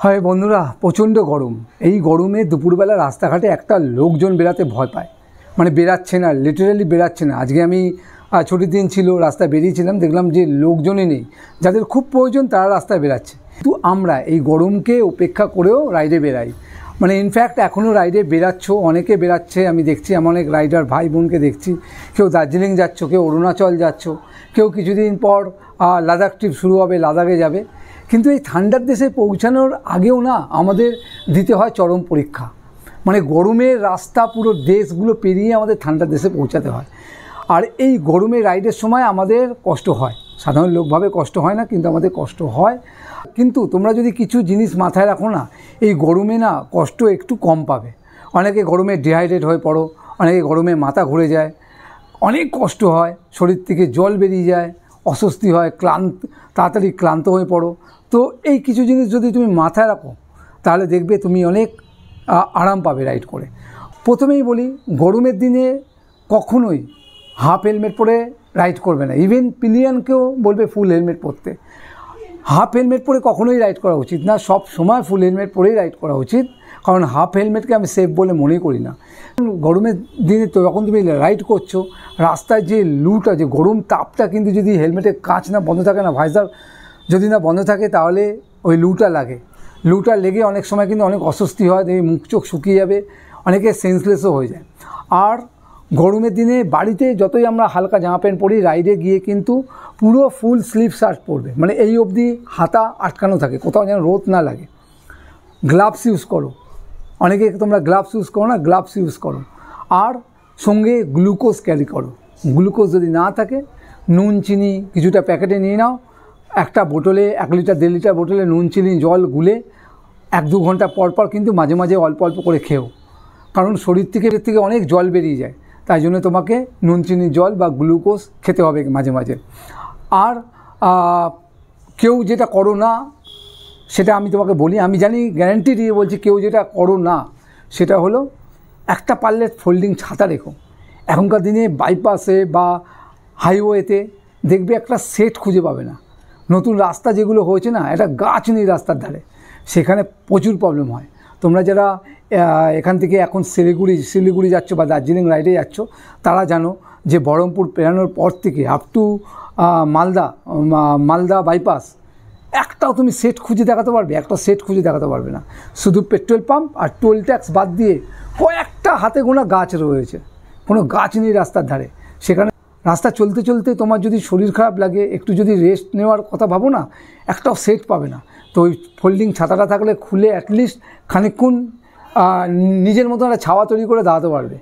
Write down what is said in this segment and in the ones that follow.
হয় বন্ধুরা, প্রচণ্ড গরম। এই গরমে দুপুরবেলা রাস্তাঘাটে একটা লোকজন বেরাতে ভয় পায়, মানে বেরাচ্ছে না, লিটারালি বেরাচ্ছে না। আজকে আমি ছুটির দিন ছিল, রাস্তায় বেরিয়েছিলাম, দেখলাম যে লোকজনই নেই, যাদের খুব প্রয়োজন তারা রাস্তায় বেরাচ্ছে। কিন্তু আমরা এই গরমকে উপেক্ষা করেও রাইডে বেরাই, মানে ইনফ্যাক্ট এখনও রাইডে বেরাচ্ছ, অনেকে বেরাচ্ছে, আমি দেখছি এমন অনেক রাইডার ভাই বোনকে দেখছি। কেউ দার্জিলিং যাচ্ছ, কেউ অরুণাচল যাচ্ছ, কেউ কিছুদিন পর লাদাখ ট্রিপ শুরু হবে, লাদাখে যাবে। কিন্তু এই ঠান্ডার দেশে পৌঁছানোর আগেও না আমাদের দিতে হয় চরম পরীক্ষা, মানে গরমের রাস্তা পুরো দেশগুলো পেরিয়ে আমাদের ঠান্ডার দেশে পৌঁছাতে হয়। আর এই গরমে রাইডের সময় আমাদের কষ্ট হয়, সাধারণ লোকভাবে কষ্ট হয় না, কিন্তু আমাদের কষ্ট হয়। কিন্তু তোমরা যদি কিছু জিনিস মাথায় রাখো না, এই গরমে না কষ্ট একটু কম পাবে। অনেকে গরমে ডিহাইড্রেট হয়ে পড়ো, অনেকে গরমে মাথা ঘুরে যায়, অনেক কষ্ট হয়, শরীর থেকে জল বেরিয়ে যায়, অস্বস্তি হয়, তাড়াতাড়ি ক্লান্ত হয়ে পড়ো। তো এই কিছু জিনিস যদি তুমি মাথায় রাখো তাহলে দেখবে তুমি অনেক আরাম পাবে রাইড করে। প্রথমেই বলি, গরমের দিনে কখনোই হাফ হেলমেট পরে রাইড করবে না। ইভেন পিলিয়নকেও বলবে ফুল হেলমেট পরতে। হাফ হেলমেট পরে কখনোই রাইড করা উচিত না, সব সময় ফুল হেলমেট পরেই রাইড করা উচিত, কারণ হাফ হেলমেটকে আমি সেফ বলে মনে করি না। গরমের দিনে তো যখন তুমি রাইড করছো, রাস্তায় যে লুটা, যে গরম তাপটা, কিন্তু যদি হেলমেটের কাঁচ না বন্ধ থাকে না, ভাইজার যদি না বন্ধ থাকে, তাহলে ওই লুটা লাগে। লুটা লেগে অনেক সময় কিন্তু অনেক অস্বস্তি হয়, দেখি মুখ চোখ শুকিয়ে যাবে, অনেকে সেন্সলেসও হয়ে যায়। আর গরমের দিনে বাড়িতে যতই আমরা হালকা জামা প্যান্ট পরি, রাইডে গিয়ে কিন্তু পুরো ফুল স্লিভ শার্ট পরবে, মানে এই অবধি হাতা আটকানো থাকে, কোথাও যেন রোদ না লাগে। গ্লাভস ইউজ করো, অনেকে তোমরা গ্লাভস ইউজ করো না, গ্লাভস ইউজ করো। আর সঙ্গে গ্লুকোজ ক্যারি করো। গ্লুকোজ যদি না থাকে, নুন চিনি কিছুটা প্যাকেটে নিয়ে নাও, একটা বোতলে 1 লিটার 1.5 লিটার বোতলে নুন চিনি জল গুলে 1-2 ঘন্টা পর পর কিন্তু মাঝে মাঝে অল্প অল্প করে খেও, কারণ শরীর থেকে অনেক জল বেরিয়ে যায়, তাই জন্য তোমাকে নুন চিনি জল বা গ্লুকোজ খেতে হবে মাঝে মাঝে। আর কেউ যেটা করো না, সেটা আমি তোমাকে বলি, আমি জানি, গ্যারান্টি দিয়ে বলছি, কেউ যেটা করো না সেটা হলো একটা পারলে ফোল্ডিং ছাতা রেখো। এখনকার দিনে বাইপাসে বা হাইওয়েতে দেখবে একটা সেট খুঁজে পাবে না। নতুন রাস্তা যেগুলো হয়েছে না, একটা গাছ নেই রাস্তার ধারে, সেখানে প্রচুর প্রবলেম হয়। তোমরা যারা এখান থেকে এখন শিলিগুড়ি যাচ্ছ বা দার্জিলিং রাইডে যাচ্ছ, তারা জানো যে বহরমপুর পেরানোর পর থেকে আপ টু মালদা বাইপাস একটাও তুমি সেট খুঁজে দেখাতে পারবে? একটা সেট খুঁজে দেখাতে পারবে না। শুধু পেট্রোল পাম্প আর টোল ট্যাক্স বাদ দিয়ে কয়েকটা হাতে গোনা গাছ রয়েছে, কোনো গাছ নেই রাস্তার ধারে। সেখানে রাস্তা চলতে চলতে তোমার যদি শরীর খারাপ লাগে, একটু যদি রেস্ট নেওয়ার কথা ভাবো না, একটাও সেট পাবে না। তো ওই ফোল্ডিং ছাতাটা থাকলে খুলে অ্যাটলিস্ট খানিকক্ষণ নিজের মতো একটা ছাওয়া তৈরি করে দাঁড়াতে পারবে।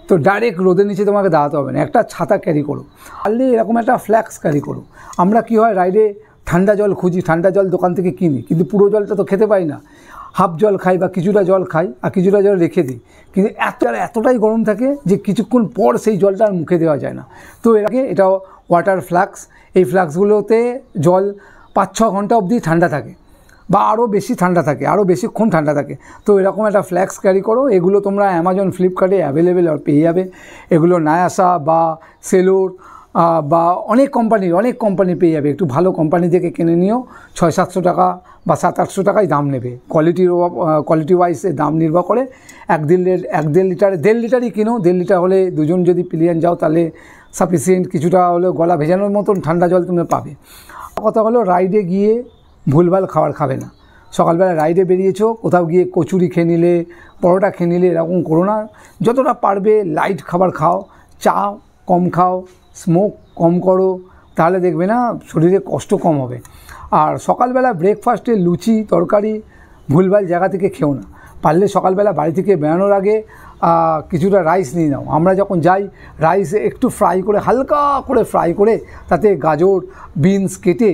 তো ডাইরেক্ট রোদের নিচে তোমাকে দাঁড়াতে হবে না, একটা ছাতা ক্যারি করো। পারলে এরকম একটা ফ্ল্যাক্স ক্যারি করো। আমরা কি হয়, রাইডে ঠান্ডা জল খুঁজি, ঠান্ডা জল দোকান থেকে কিনি, কিন্তু পুরো জলটা তো খেতে পাই না, হাফ জল খাই বা কিছুটা জল খাই আর কিছুটা জল রেখে দিই। কিন্তু এতটাই গরম থাকে যে কিছুক্ষণ পর সেই জলটা আর মুখে দেওয়া যায় না। তো এর আগে এটা ওয়াটার ফ্লাক্স, এই ফ্লাক্সগুলোতে জল 5-6 ঘন্টা অবধি ঠান্ডা থাকে বা আরও বেশি ঠান্ডা থাকে, আরও বেশিক্ষণ ঠান্ডা থাকে। তো এরকম একটা ফ্ল্যাক্স ক্যারি করো। এগুলো তোমরা অ্যামাজন, ফ্লিপকার্টে অ্যাভেলেবেল পেয়ে যাবে। এগুলো নায়াসা বা সেলোর বা অনেক কোম্পানি পেয়ে যাবে। একটু ভালো কোম্পানি থেকে কিনে নিও, 600-700 টাকা বা 700-800 টাকায় দাম নেবে। কোয়ালিটি ওয়াইজে দাম নির্ভর করে। 1-1.5 লিটারই কিনো। 1.5 লিটার হলে দুজন যদি পিলিয়ন যাও তাহলে সাফিসিয়েন্ট, কিছুটা হলে গলা ভেজানোর মতন ঠান্ডা জল তুমি পাবে। কথা হলো, রাইডে গিয়ে ভুলভাল খাবার খাবে না। সকালবেলা রাইডে বেরিয়েছো, কোথাও গিয়ে কচুরি খেয়ে নিলে, পরোটা খেয়ে নিলে, এরকম করো না। যতটা পারবে লাইট খাবার খাও, চা কম খাও, স্মোক কম করো, তাহলে দেখবে না শরীরে কষ্ট কম হবে। আর সকালবেলা ব্রেকফাস্টে লুচি তরকারি ভুলভাল জায়গা থেকে খেও না। পারলে সকালবেলা বাড়ি থেকে বেরোনোর আগে কিছুটা রাইস নিয়ে নাও। আমরা যখন যাই, রাইস একটু ফ্রাই করে, হালকা করে ফ্রাই করে, তাতে গাজর বিনস কেটে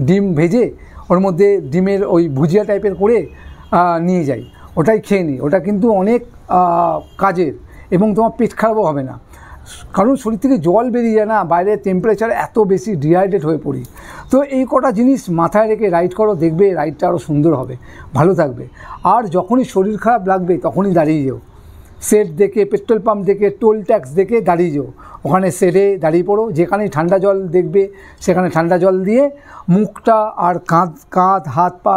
ডিম ভেজে ওর মধ্যে ডিমের ওই ভুজিয়া টাইপের করে নিয়ে যাই, ওটাই খেয়ে নিই। ওটা কিন্তু অনেক কাজের, এবং তোমার পেট খারাপও হবে না, কারণ শরীর থেকে জল বেরিয়ে যায় না, বাইরে টেম্পারেচার এত বেশি, ডিহাইড্রেট হয়ে পড়ি। তো এই কটা জিনিস মাথায় রেখে রাইড করো, দেখবে রাইডটা আরও সুন্দর হবে, ভালো থাকবে। আর যখনই শরীর খারাপ লাগবে তখনই দাঁড়িয়ে যেও, সেট দেখে, পেট্রোল পাম্প দেখে, টোল ট্যাক্স দেখে দাঁড়িয়ে যেও। ওখানে সেটে দাঁড়িয়ে পড়ো, যেখানেই ঠান্ডা জল দেখবে সেখানে ঠান্ডা জল দিয়ে মুখটা আর কাঁধ হাত পা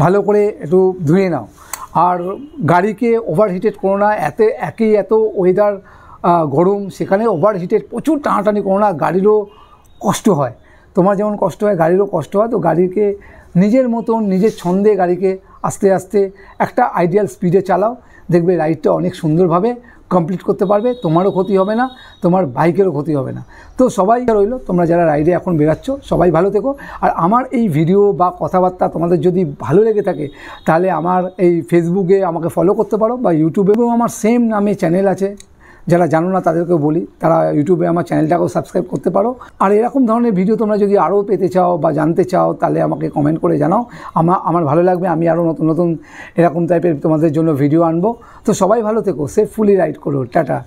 ভালো করে একটু ধুয়ে নাও। আর গাড়িকে ওভারহিটেড করো না, এত ওয়েদার গরম, সেখানে ওভারহিটেড প্রচুর টানাটানি করো না, গাড়িরও কষ্ট হয়, তোমার যেমন কষ্ট হয় গাড়িরও কষ্ট হয়। তো গাড়িকে নিজের মতন নিজের ছন্দে গাড়িকে আস্তে আস্তে একটা আইডিয়াল স্পিডে চালাও, দেখবে রাইডটা অনেক সুন্দরভাবে কমপ্লিট করতে পারবে, তোমারও ক্ষতি হবে না, তোমার বাইকেরও ক্ষতি হবে না। তো সবাই রইল, তোমরা যারা রাইডে এখন বেরাচ্ছ সবাই ভালো থেকো। আর আমার এই ভিডিও বা কথাবার্তা তোমাদের যদি ভালো লেগে থাকে তাহলে আমার এই ফেসবুকে আমাকে ফলো করতে পারো, বা ইউটিউবেও আমার সেম নামে চ্যানেল আছে, যারা জানো না তাদেরকেও বলি, তারা ইউটিউবে আমার চ্যানেলটাকেও সাবস্ক্রাইব করতে পারো। আর এরকম ধরনের ভিডিও তোমরা যদি আরও পেতে চাও বা জানতে চাও তাহলে আমাকে কমেন্ট করে জানাও, আমার ভালো লাগবে, আমি আরও নতুন নতুন এরকম টাইপের তোমাদের জন্য ভিডিও আনবো। তো সবাই ভালো থেকো, সেফফুলি রাইড করো, টাটা।